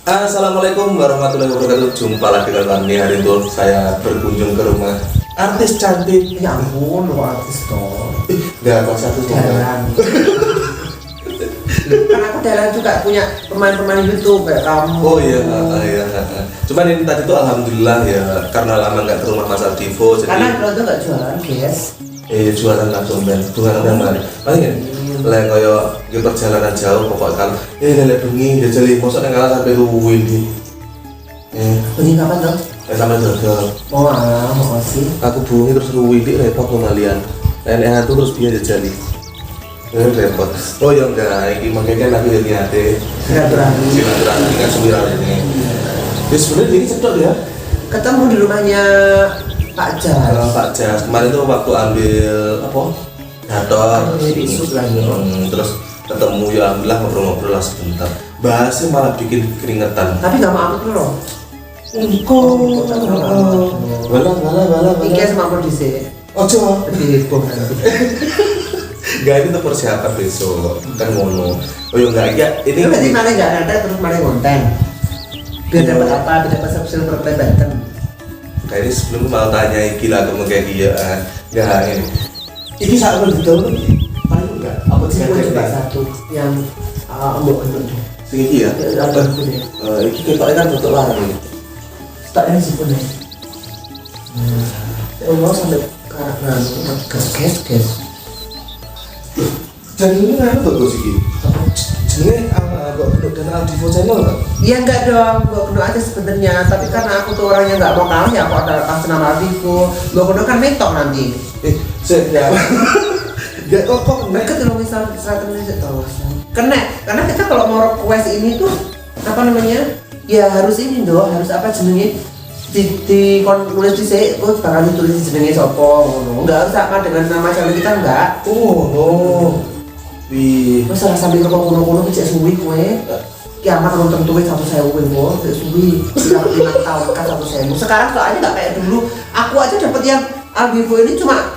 Assalamualaikum warahmatullahi wabarakatuh. Jumpa lagi dengan kami hari itu. Saya berkunjung ke rumah artis cantik. Ya ampun, lu artis dong. Gak apa satu Jalan. Kan aku jalan juga punya pemain-pemain YouTube kayak kamu. Oh iya. Cuman ini tadi tuh alhamdulillah ya, karena lama nggak ke rumah Mas Ardivo, Karena jadi kalau tuh nggak jualan, guys. jualan langsung ben, bukan yang mana. Paling ya, lek koyo di perjalanan jauh pokoknya kan, lek bengi jajali, mosok nang kalah sampai ruwin di. Bunyi kapan dong? Sampai dodol. Oh alah, makasih. Aku bunyi terus ruwin di repot kemalian. Nenek atu terus biar jajali. Repot. Oh ya enggak, ini makanya kan aku jadi hati. Silaturahmi kan sembilan ini. Ya sebenarnya ini cedok ya. Ketemu di rumahnya Pak Jas. Pak Jas kemarin tuh waktu ambil apa? Dator. Isuk lagi. Terus ketemu ya alhamdulillah ngobrol-ngobrol lah sebentar. Bahasnya malah bikin keringetan. Tapi nggak mau aku loh. Bala. Iki sama aku di sini. Ojo. Di bom nanti. Enggak, ini tuh persiapan besok. Kan ngono. Oh ya enggak, ya ini Ini berarti malah nggak ada terus malah konten. Biar dapat apa? Biar dapat subscriber Banten. Kayak ini sebelum mau tanya iki lah kamu kayak dia enggak ini. Iki saat betul paling enggak apa sih Aku coba satu yang mbok itu. sing iki ya? Apa itu deh? Iki ketoknya kan tutup larang ini. Tak ini sih punya. Allah sampai karena gas. Jadi ini kan tuh sih. Jenenge Mbak Gendut dan Aldivo channel kan? Iya enggak dong, Mbak Kuno aja sebenarnya. Tapi karena aku tuh orangnya nggak mau kalah ya aku ada kasih nama Aldivo. Mbak Kuno kan mentok nanti. Saya enggak kok Mereka tuh misal strategi tahu. Kena, karena kita kalau mau request ini tuh apa namanya? Ya harus ini dong, harus apa jenenge? Di nulis di sini, aku bakal ditulis jenenge sopo. Enggak harus sama dengan nama channel kita enggak. Masalah sambil ngomong-ngomong cek suwi kue. Kiamat nonton tuh 1.000 wong, cek suwi. 5 tahun kan 1.000. Sekarang soalnya nggak kayak dulu. Aku aja dapat yang Aldivo ini cuma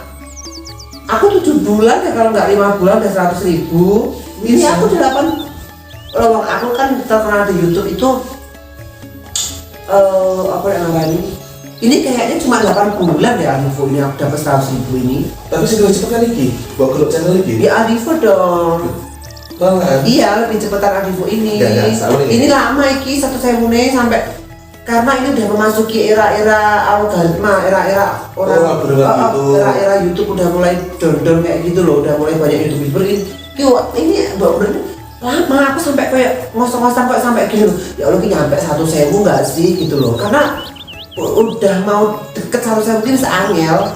aku 7 bulan ya, kalau nggak 5 bulan udah 100.000. Ini aku 8. Aku kan terkenal di YouTube itu apa yang namanya? Ini kayaknya cuma 8 bulan ya Aldivo ini aku dapat 100.000 ini. tapi segera cepet kan iki bawa ke channel iki Ya Aldivo dong. banget. Iya, lebih cepetan Aldivo ini. Enggak, sama ini. Ini lama iki 1.000 nih sampai karena ini udah memasuki era-era algoritma, era-era orang era-era YouTube udah mulai down kayak gitu loh, udah mulai banyak YouTuber ini bener lama aku sampai kayak ngosong-ngosong kayak sampai gini loh. Ya Allah, ini nyampe 1.000 nggak sih gitu loh, karena udah mau deket 1.000 ini seangel.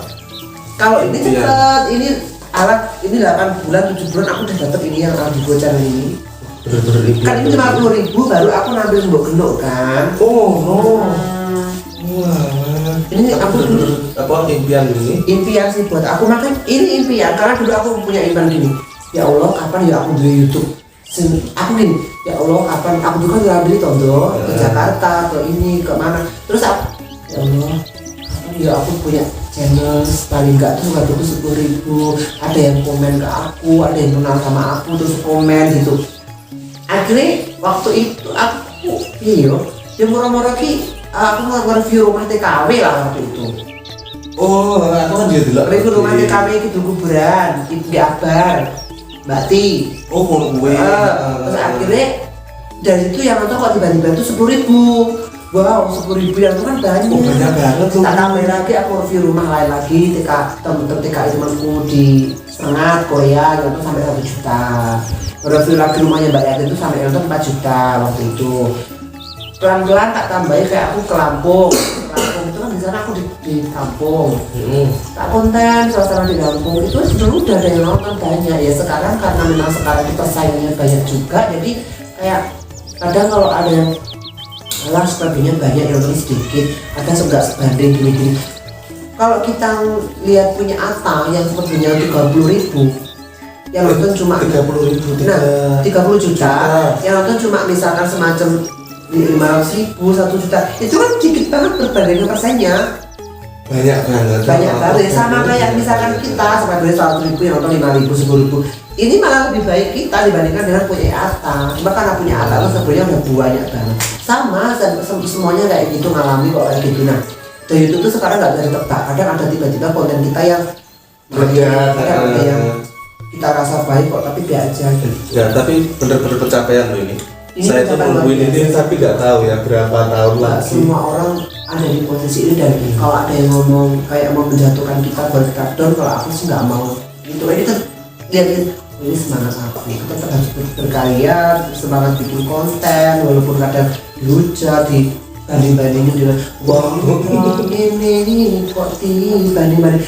Kalau ini cepet, ini alat ini 8 bulan 7 bulan aku udah dapet ini yang Aldivo channel ini. Bener-bener ini Kan ini 50.000 baru aku ngambil Mbok Genduk kan. Wah, Ini aku dulu apa impian ini? impian sih buat aku, makan ini impian karena dulu aku punya impian gini. Ya Allah, kapan ya aku beli YouTube? Aku gini, ya Allah kapan aku juga nggak beli tondo ke Jakarta, ke ini, ke mana. Terus aku, ya Allah kapan ya aku punya channel paling nggak tuh nggak butuh 10.000. Ada yang komen ke aku, ada yang kenal sama aku terus komen gitu. Akhirnya waktu itu aku yang murah-murah ki aku mau review rumah TKW lah waktu itu. Oh, aku kan dia delok Review rumah TKW itu kuburan di Akbar Bati. Oh, kalau gue Terus akhirnya dari itu yang nonton kok tiba-tiba itu 10.000. Wow, 10.000 yang itu kan banyak. Oh, banyak banget tuh. Tak tambah lagi aku review rumah lain lagi temen-temen TKI temanku di Sengat Korea itu sampai 1 juta. Review lagi rumahnya Mbak Yati itu sampai nonton 4 juta waktu itu. Pelan-pelan tak tambahin kayak aku ke Lampung. Lampung itu kan di sana aku di kampung. Tak konten suasana di kampung itu dulu udah ada yang nonton banyak ya. Sekarang karena memang sekarang kita saingnya banyak juga, jadi kayak kadang kalau ada yang malah sebagainya banyak yang nonton sedikit, ada enggak sebanding gini-gini. Kalau kita lihat punya Atta yang sepertinya 30.000, yang nonton cuma 30.000. Nah, 30 juta, yang nonton cuma misalkan semacam 500.000, 1 juta, itu kan dikit banget berbanding persennya. Banyak banget Ya, sama kayak misalkan kita sampai beli 100.000 yang nonton 5.000, 10.000. Ini malah lebih baik kita dibandingkan dengan punya Atta. Cuma karena punya Atta itu sebenarnya udah banyak banget. sama semuanya kayak gitu ngalami kok kayak gitu. Nah dari YouTube tuh sekarang nggak bisa ditebak, kadang ada tiba-tiba konten kita yang kadang ada yang kita rasa baik kok tapi biasa aja gitu. Ya tapi bener-bener pencapaian loh ini. Ini Saya tuh pencapaian nungguin luar ini biasa. tapi nggak tahu ya berapa tahun Nggak lagi. semua orang ada di posisi ini, dan kalau ada yang ngomong kayak mau menjatuhkan kita buat kita down, kalau aku sih nggak mau gitu. Ini kan lihat ini semangat aku, kita tetap harus berkarya, semangat bikin konten walaupun kadang dihujat, dibanding-bandingin dengan wah orang ini kok dibanding-banding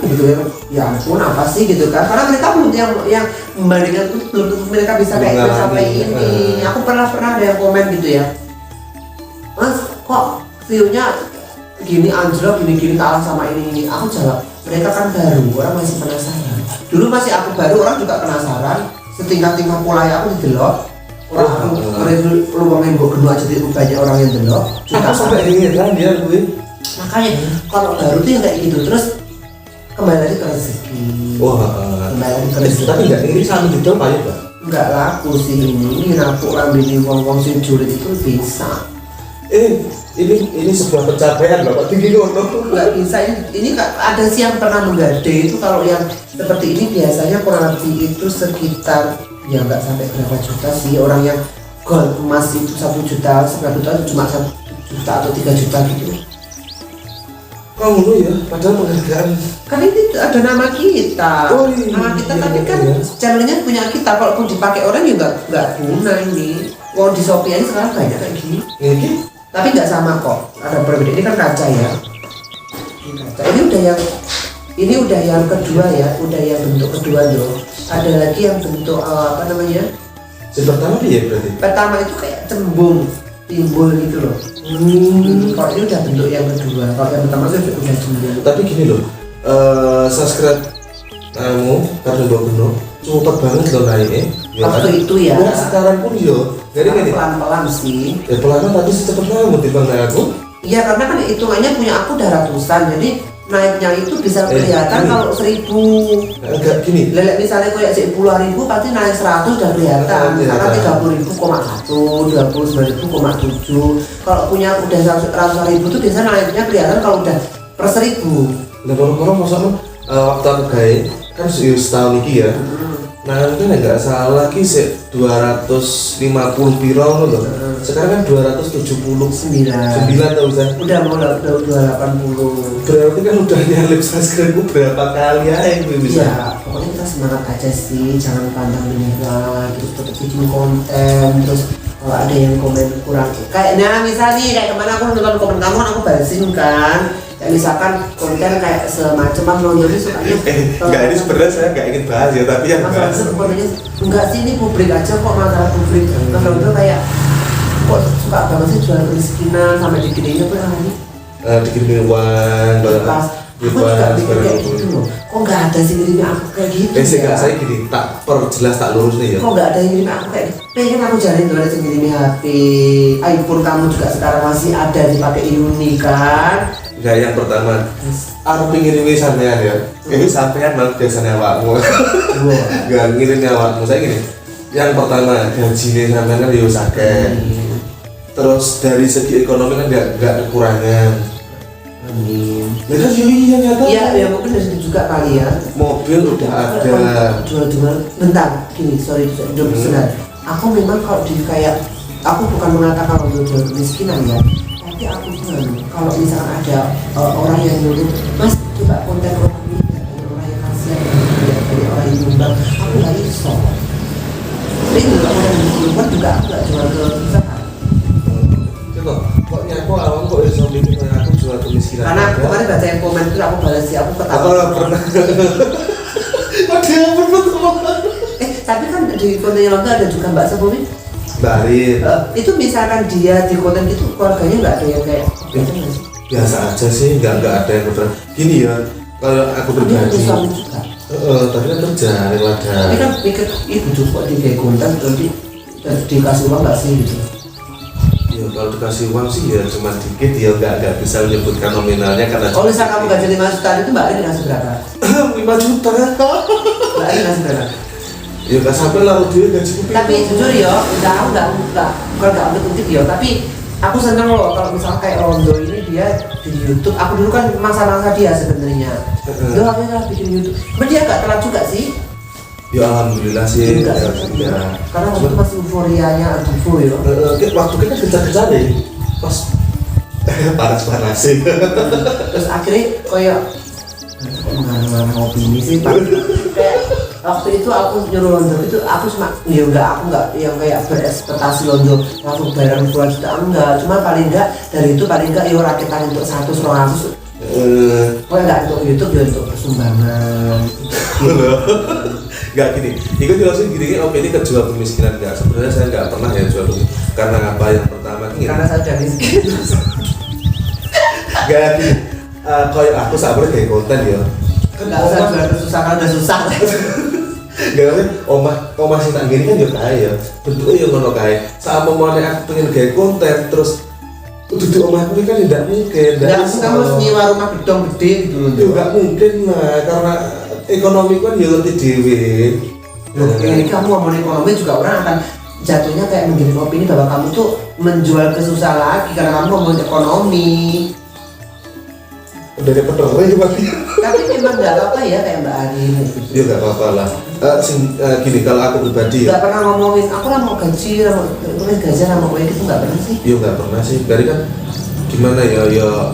gitu ya ampun apa sih gitu kan, karena mereka belum yang membandingkan itu belum tentu mereka bisa kayak Mengalami, sampai ini. Aku pernah ada yang komen gitu ya, Mas kok view-nya gini anjlok gini kalah sama ini. Aku jawab, mereka kan baru, orang masih penasaran. Dulu masih aku baru, orang juga penasaran. Setingkat-tingkat mulai aku didelok, orang luangin gue kedua aja banyak orang yang delok. Aku sampai ingin kan dia gue. Makanya kalau baru tuh yang kayak gitu, terus kembali lagi ke rezeki. Kembali lagi ke rezeki. Tapi enggak ini sama gitu Pak ya Pak. Enggak laku sih ini nampuk lambi wong sing julid itu bisa. Ini sebuah pencapaian Bapak tinggi ngono. Nggak bisa ini ada sih yang pernah menggade itu. Kalau yang seperti ini biasanya kurang lebih itu sekitar ya nggak sampai berapa juta sih. Orang yang gold emas itu 1 juta, 1 juta itu cuma 1 juta atau 3 juta gitu. Kamu lu ya, padahal penghargaan. Kan ini ada nama kita, Oh, iya, nama kita iya, tapi kan iya. channelnya punya kita. Kalaupun dipakai orang ya nggak guna ini. Wow, di Shopee aja sekarang banyak kayak gini. Ini Tapi nggak sama kok, ada berbeda. Ini kan kaca ya. Ini kaca. Ini udah yang kedua ya, udah yang bentuk kedua loh. Ada lagi yang bentuk apa namanya? si pertama dia berarti. Pertama itu kayak cembung, timbul gitu loh. Kalau ini udah bentuk yang kedua. Kalau yang pertama itu udah cembung. Tapi gini loh, subscribe kamu karena dua penuh cepet banget loh naiknya. Waktu itu ya. Nah, sekarang pun yo. Jadi gini, Pelan-pelan sih. ya pelan tapi secepat kamu timbang naik aku. Iya karena kan hitungannya punya aku udah ratusan, jadi naiknya itu bisa kelihatan gini. kalau 1000. Enggak gini. Lelek misalnya kayak 10.000 pasti naik 100 udah kelihatan. Misalkan 30.000,1, 29.000,7. Kalau punya udah 100.000 tuh biasanya naiknya kelihatan kalau udah per 1000. Nah orang-orang maksudnya waktu aku gaya kan setahun ini ya. Nah itu nggak salah lagi sih 250 piro loh. Sekarang kan 279 tau kan. Udah mau 280. Berarti kan udah nyalip subscribe berapa kali ya yang bisa. Ya, pokoknya kita semangat aja sih, jangan pandang menyerah, terus tetap bikin konten, terus kalau ada yang komen kurang kayaknya misalnya nih kayak kemana aku nonton komen kamu kan aku balesin kan. Kayak misalkan konten kayak semacam Mas Ronaldo ini sukanya Enggak ini sebenarnya saya nggak ingin bahas ya tapi yang Mas bahas. Ronaldo komennya enggak sih ini publik aja kok, masalah publik. Mas Ronaldo kayak kok suka banget sih jual kemiskinan sampai digininya tuh ini Dikirim uang, pas aku juga mikir kayak gitu loh, kok nggak ada sih ngirimin aku kayak gitu ya? Saya gini tak perjelas tak lurus nih ya. Kok nggak ada yang ngirim aku kayak gitu? Pengen aku jalin dulu aja ngirimin HP iPhone, kamu juga sekarang masih ada dipakai Uni kan? Enggak yang pertama aku ngirimin sampean ya. Ini sampean malah biasanya awakmu. Enggak ngirimin awakmu. Saya gini. Yang pertama gajinya sampean kan yo akeh. Terus dari segi ekonomi kan enggak kekurangan. Amin. Ya kan iya nyata. Iya, ya mungkin dari situ juga kali ya. Mobil udah ada. Jual-jual. Bentar, gini, sorry, sebentar. Aku memang kalau di kayak, aku bukan mengatakan kalau jual kemiskinan ya. Tapi aku bilang, kalau misalkan ada orang yang nyuruh, Mas, coba konten orang ini, ada orang yang kasihan, ada orang yang nyumbang, aku nggak iso. Tapi juga orang yang nyumbang juga aku nggak jual ke usaha. Kok nyaku awang kok bisa bikin aku jual kemiskinan. Karena aku kemarin baca yang komen itu aku balas sih, aku ketawa. Aku pernah. Ada yang pernah teman. Tapi kan di kontennya Longga ada juga Mbak Sepumi. Barin. Itu misalkan dia di konten itu keluarganya nggak ada yang kayak gitu nggak sih? Biasa aja sih, nggak ada yang bener. Gini ya, kalau aku Tapi ada pribadi. suami juga. Tapi kan kerja lewat Tapi kan mikir itu cukup di kayak konten nanti dikasih uang nggak sih gitu? ya kalau dikasih uang sih ya cuma dikit ya nggak bisa menyebutkan nominalnya karena Kalau misal kamu gaji 5 juta itu Mbak Arin ngasih berapa? 5 juta Mbak Arin ngasih berapa? Ya nggak sampai lah dia gaji kuping. Tapi jujur ya, bukan nggak untuk ya, tapi aku seneng loh kalau misalnya kayak Rondo ini dia di YouTube. Aku dulu kan masa-masa dia sebenarnya. Dia akhirnya bikin YouTube. Tapi dia nggak telat juga sih. Ya alhamdulillah sih. Enggak, Ya. Karena waktu itu masih euforianya Adufo ya. Waktu kita kejar-kejar deh, pas panas-panas sih. Terus akhirnya kayak mengarang opini sih Pak. Kayak waktu itu aku nyuruh Londo itu aku cuma aku nggak yang kayak berekspektasi Londo langsung bayar puluhan juta enggak, cuma paling enggak dari itu paling enggak rakitan untuk 100-200 kalau enggak untuk YouTube ya untuk persumbangan. Nggak gini, itu jelasin gini, opini kejual kemiskinan nggak, sebenarnya saya nggak pernah ya jual kemiskinan. Karena apa? Yang pertama gini, Karena saya udah miskin. nggak gini, kayak aku sabar kayak konten ya kan Nggak usah jual susah kan udah susah. nggak kan omah sih tak gini kan juga kaya bentuknya yang ngono kaya sama mau aku pengen kayak konten terus duduk omahku ini kan tidak mungkin. Nggak kita harus nyewa rumah gedung gede gitu loh. Ya nggak mungkin lah, karena ekonomi kan ya lebih dewi. Ini kamu ngomongin ekonomi juga orang akan jatuhnya kayak menggiring opini bahwa kamu tuh menjual ke susah lagi karena kamu ngomongin ekonomi. Dari penerima berarti. Tapi memang nggak apa-apa ya kayak Mbak Ari gitu. Ya nggak apa-apa lah. Gini kalau aku pribadi ya. Nggak pernah ngomongin aku lah mau gaji, mau proyek itu nggak pernah sih. Ya nggak pernah sih. Dari kan gimana ya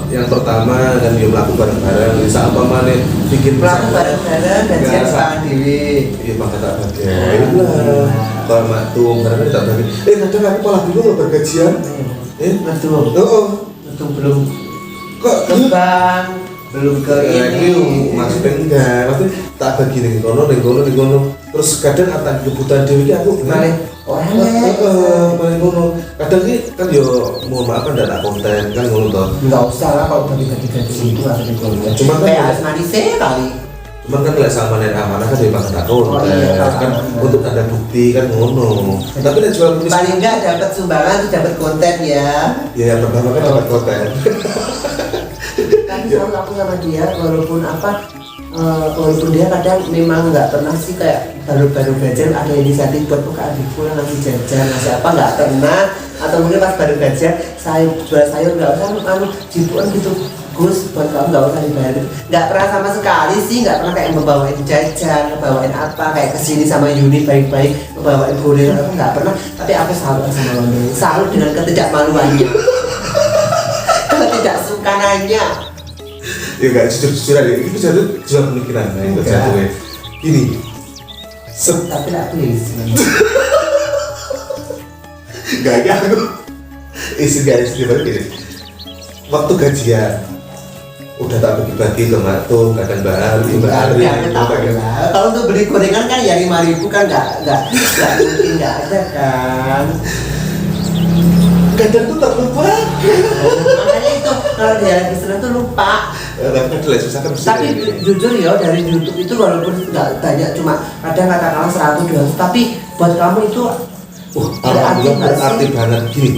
yang pertama kan dia melakukan bareng-bareng bisa apa mana bikin Melakukan bareng-bareng gajian tangan dewi. Iya maka tak bagian lah kalau matung karena kita bagi kadang aku malah bingung loh bergajian Betul. Betul belum kok kembang, belum ke ini. maksudnya enggak maksudnya tak bagi nih kono terus kadang atas kebutuhan dewi aku Balik paling ngono kadang sih kan yo mohon maaf kan tidak konten kan ngono toh nggak usah lah kalau bagi-bagi gaji itu harus dikonten. Cuma kan kayak asmani saya kali. cuman kan lek sama nen amanah kan dia bakal konten kan untuk ada bukti kan ngono tapi nek jual Paling nggak dapat sumbangan tuh dapat konten ya. ya yang pertama kan dapat konten Tapi selalu aku sama dia walaupun dia kadang memang nggak pernah sih kayak baru gajian ada inisiatif buat buka adikku yang ngasih jajan ngasih apa nggak pernah, atau mungkin pas baru gajian jual sayur nggak usah jibuan gitu Gus buat kamu nggak usah dibayar gitu, nggak pernah sama sekali sih, nggak pernah kayak membawain jajan, membawain apa kayak kesini sama Yuni baik-baik membawain kurir aku nggak pernah, tapi aku selalu sama Londo selalu dengan ketidakmaluannya ketidaksukanaannya. Ya enggak jujur aja itu satu jual pemikiran nah itu satu ya ini Tapi lah please gak aku isi baru gini waktu gajian udah tak bagi-bagi ke Matung kadang Mbak Ari kalau untuk beli gorengan kan ya 5.000 kan nggak mungkin nggak ada kan. kadang tuh terlupa Makanya itu kalau dia lagi senang tuh lupa. tapi kan susah kan Tapi jujur ya dari YouTube itu walaupun nggak banyak cuma kadang katakanlah 100-200 tapi buat kamu itu alhamdulillah berarti banget gini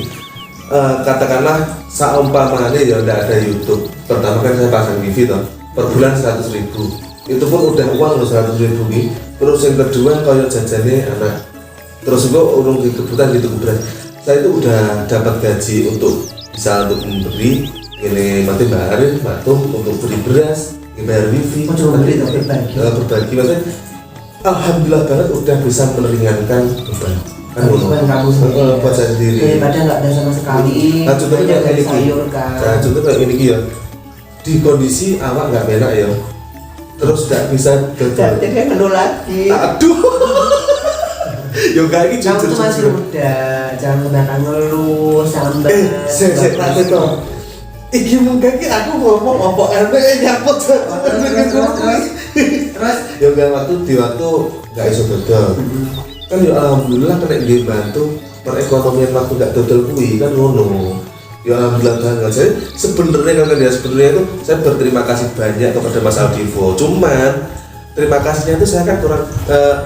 katakanlah seumpamanya ya udah ada YouTube pertama kan saya pasang TV toh per bulan 100.000 itu pun udah uang loh 100.000 nih terus yang kedua kalau jajannya anak terus itu urung kebutuhan gitu beras saya itu udah dapat gaji untuk bisa untuk memberi ini mati bayarin Matung untuk beli beras bayar wifi memberi tapi berbagi maksudnya alhamdulillah banget udah bisa meringankan beban kan kamu sendiri buat saya sendiri daripada nggak ada sama sekali. Nah contohnya kayak dari ini sayur kan. Nah contohnya kayak ini ya di kondisi awak nggak enak ya terus nggak bisa gagal Jadi kan ngeluh lagi. aduh yo kayak gitu Kamu tuh masih muda, jangan kebanyakan ngeluh, sambat. saya tak tahu iki mungkin aku ngomong apa enak nyapot terus ya nggak waktu nggak iso dodol kan ya alhamdulillah kena dibantu perekonomian waktu nggak dodol kuwi kan ngono ya alhamdulillah banget saya sebenarnya itu saya berterima kasih banyak kepada Mas Aldivo cuman terima kasihnya itu saya kan kurang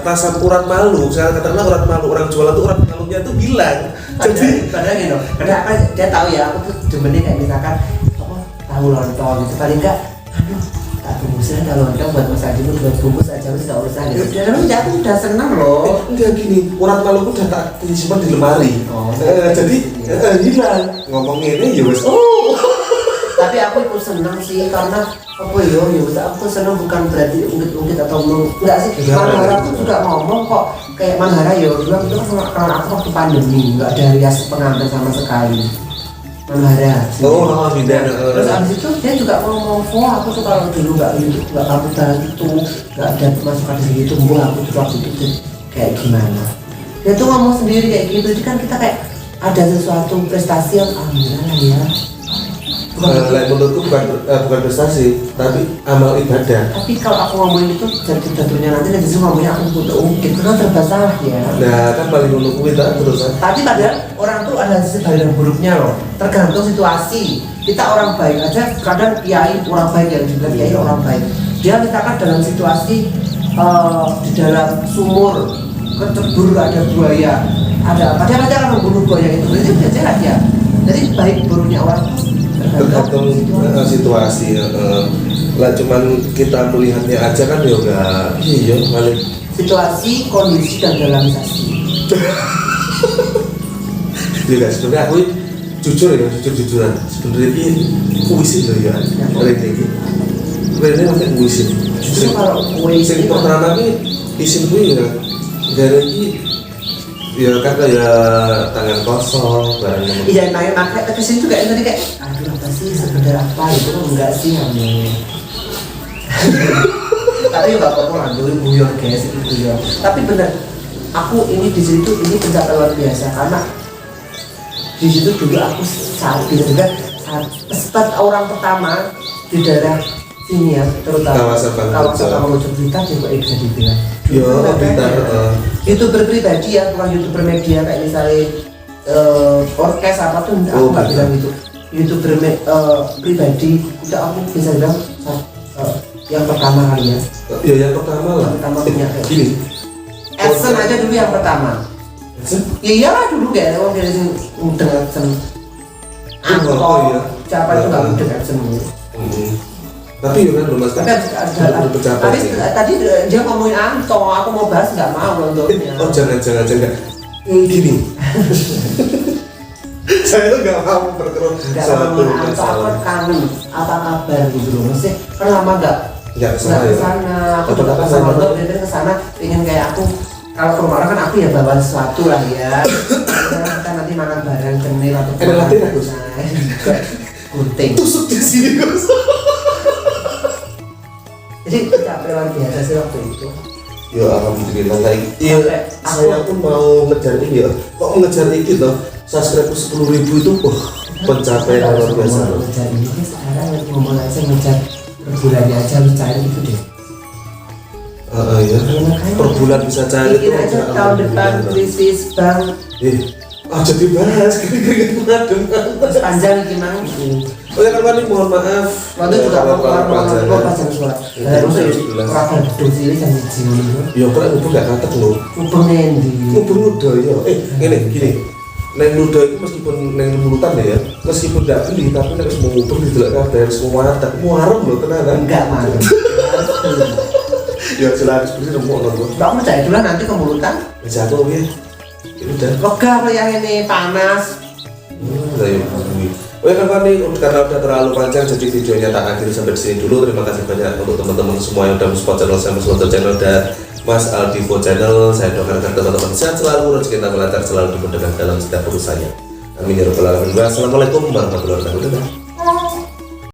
rasa kurang malu saya katakanlah orang malu orang jualan tuh orang malunya tuh hilang jadi padahal gitu karena apa dia tahu ya aku tuh demennya kayak misalkan tahu lontong gitu paling enggak aduh tak tunggu Saya kalau ada buat Mas Adi buat bungkus aja wis gak usah gitu. Dia aku udah seneng loh. Enggak gini, urat maluku udah tak simpan di lemari. Jadi hilang. Ngomongnya ini ya wes. Tapi aku ikut seneng sih karena apa ya aku seneng bukan berarti ungkit atau enggak sih. Manhara tuh juga ngomong kok kayak Manhara ya bilang itu kan karena aku waktu pandemi nggak ada rias pengantin sama sekali. Manhara. Tidak. Terus abis itu dia juga ngomong, aku tuh kalau dulu nggak kamu itu nggak ada pemasukan dari itu, aku tuh waktu itu kayak gimana. Dia tuh ngomong sendiri kayak gitu, jadi kan kita kayak ada sesuatu prestasi yang alhamdulillah ya. Menurutku bukan prestasi, tapi amal ibadah. Tapi kalau aku ngomongin itu jadi tentunya nanti justru ngomongnya aku butuh ungkit, itu kan serba salah ya. Nah kan paling menurutku kita terusan. Tapi padahal orang tuh ada sisi baik dan buruknya loh, tergantung situasi. Kita orang baik aja, kadang kiai orang baik yang juga kiai orang baik. Dia misalkan dalam situasi di dalam sumur kecebur ada buaya, ada apa dia akan membunuh buaya itu, berarti biasa ya. Jadi baik buruknya orang tergantung situasi. Lah cuman kita melihatnya aja kan ya enggak iya balik situasi, kondisi dan realisasi. Ya guys, sebenarnya aku jujur-jujuran sebenarnya ini puisi loh ya ini masih puisi. Justru kalau puisi yang pertama ini isin gue ya dari ya kan ya tangan kosong barang. Iya, makanya kesini juga tadi kayak aduh apa sih sebenarnya apa itu enggak sih amin. Tapi nggak apa-apa lanjut guyon guys itu guyon. Tapi benar aku ini di situ ini pencapaian luar biasa karena di situ juga aku saat juga saat orang pertama di daerah sini ya terutama kawasan Bangladesh kita juga bisa dibilang. YouTuber pribadi ya, bukan YouTuber media kayak misalnya orkes apa tuh aku nggak bilang itu. YouTuber pribadi udah aku bisa bilang yang pertama kali ya. Ya yang pertama lah. Yang pertama punya kayak gini. Adsen aja dulu yang pertama. Iya lah dulu kayak orang dari sini udah Adsen. Siapa itu nggak udah Adsen tapi ya kan belum mas kan tadi dia ngomongin Anto, aku mau bahas nggak mau nontonnya. Jangan gini. Saya tuh nggak mau berterus satu Anto, aku kangen apa kabar gitu loh, mesti kan lama nggak kesana. Aku juga kesana nonton dia kesana ingin kayak aku kalau ke rumah kan aku ya bawa sesuatu lah ya. Kita nanti makan bareng kenil atau gunting tusuk di sini guys. Jadi capek luar biasa sih waktu itu. Ya alhamdulillah kayak iya. Saya pun mau ngejar ini ya. Kok ngejar ini tuh subscribe 10.000 itu pencapaian luar biasa. Ngejar ini sekarang lagi ngomong aja ngejar per bulannya aja lu cari gitu deh. Iya. Per bulan bisa cari. Bikin aja tahun depan krisis bank. Jadi bahas keringet panjang gimana? Oh ya kan mohon maaf. Waktu juga mau pasang suara. Terus kapan dosi ini jangan dijiwa. Ya kalau ngubur gak katek loh. Ngubur nendi. Ngubur nudo ya. Gini. Neng nudo itu meskipun neng mulutan ya, meskipun gak beli tapi neng semua ngubur di dalam kabar semua watak. Muarem loh tenanan. Enggak marem. Ya jelas seperti nemu nonton. Kamu percaya dulu nanti ke mulutan? Jatuh ya. Udah. Lega apa yang ini panas? Oh ya kan nih karena udah terlalu panjang jadi videonya tak akhiri sampai di sini dulu. Terima kasih banyak untuk teman-teman semua yang udah support channel saya, support channel dan Mas Aldivo channel. Saya doakan agar teman-teman sehat selalu, rezeki kita lancar selalu dimudahkan dalam setiap urusannya. Amin ya rabbal alamin. Wassalamualaikum warahmatullahi wabarakatuh.